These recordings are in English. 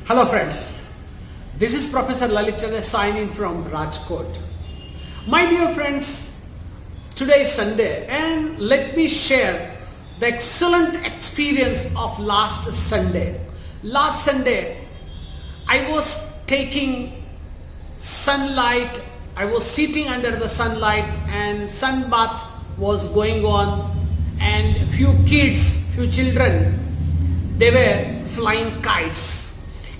Hello friends, this is Professor Lalit Chandra signing from Rajkot. My dear friends, today is Sunday and let me share the excellent experience of last Sunday. Last Sunday, I was taking sunlight, I was sitting under the sunlight and sun bath was going on and few children, they were flying kites.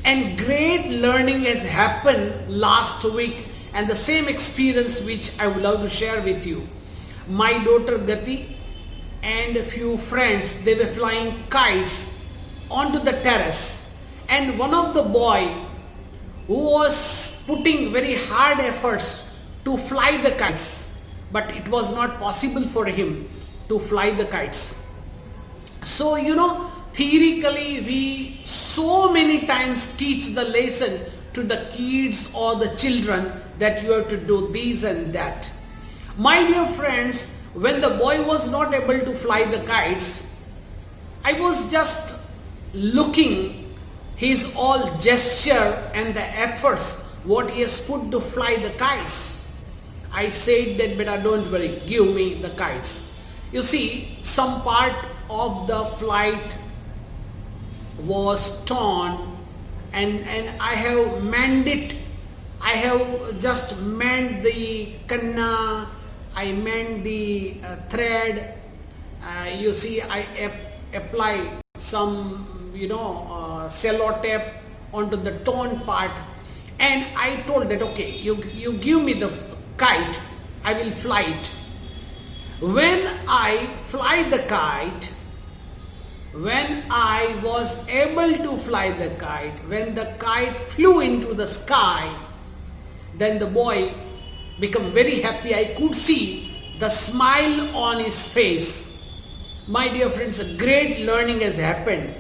And great learning has happened last week and the same experience which I would love to share with you. My daughter Gati and a few friends, they were flying kites onto the terrace, and one of the boy who was putting very hard efforts to fly the kites, but it was not possible for him to fly the kites. So theoretically we so many times teach the lesson to the kids or the children that you have to do this and that. My dear friends, when the boy was not able to fly the kites, I was just looking his all gesture and the efforts what he has put to fly the kites. I said that, beta, don't worry, give me the kites. You see, some part of the flight was torn and I have manned it. I have just manned the kanna, I manned the thread. You see, I apply some cello tape onto the torn part, and I told that, okay, you give me the kite, I will fly it. When I fly the kite, when I was able to fly the kite, when the kite flew into the sky, then the boy became very happy. I could see the smile on his face. My dear friends, a great learning has happened.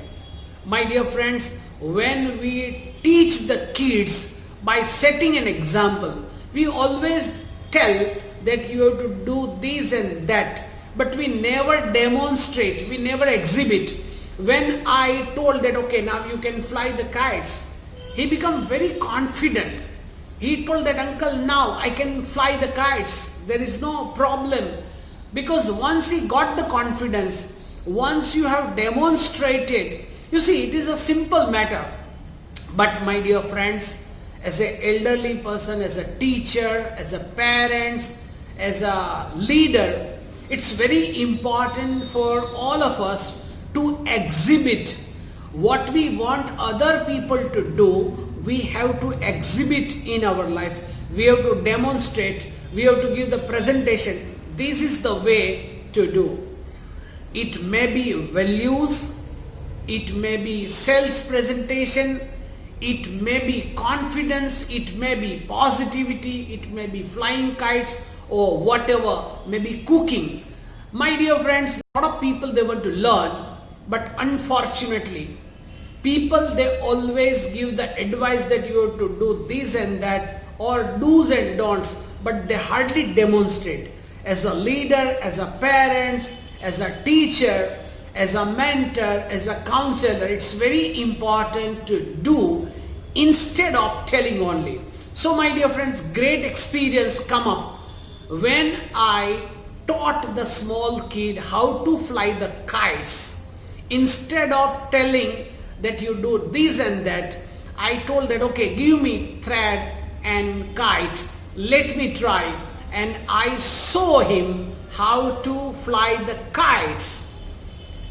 My dear friends, when we teach the kids by setting an example, we always tell that you have to do this and that, but we never demonstrate, we never exhibit. When I told that, okay, now you can fly the kites, he became very confident. He told that, uncle, now I can fly the kites, there is no problem. Because once he got the confidence, once you have demonstrated, you see, it is a simple matter. But my dear friends, as an elderly person, as a teacher, as a parent, as a leader, it's very important for all of us to exhibit what we want other people to do. We have to exhibit in our life. We have to demonstrate. We have to give the presentation. This is the way to do. It may be values. It may be sales presentation. It may be confidence. It may be positivity. It may be flying kites or whatever, maybe cooking. My dear friends, a lot of people, they want to learn, but unfortunately, people, they always give the advice that you have to do this and that, or do's and don'ts, but they hardly demonstrate. As a leader, as a parent, as a teacher, as a mentor, as a counselor, it's very important to do instead of telling only. So my dear friends, great experience come up when I taught the small kid how to fly the kites. Instead of telling that you do this and that, I told that, okay, give me thread and kite, let me try. And I saw him how to fly the kites.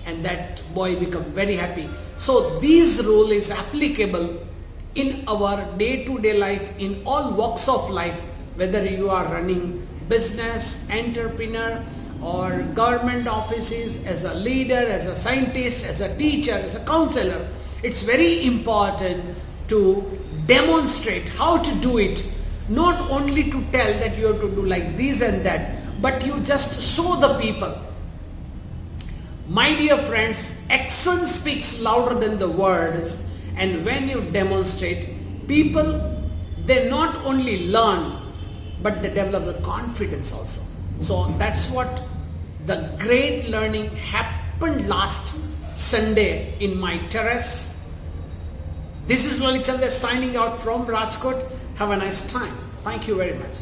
And that boy became very happy. So this rule is applicable in our day-to-day life, in all walks of life, whether you are running business, entrepreneur, or government offices, as a leader, as a scientist, as a teacher, as a counselor. It's very important to demonstrate how to do it, not only to tell that you have to do like this and that, but you just show the people. My dear friends, action speaks louder than the words, and when you demonstrate, people, they not only learn, but they develop the confidence also. So that's what the great learning happened last Sunday in my terrace. This is Lalit Chandra signing out from Rajkot. Have a nice time. Thank you very much.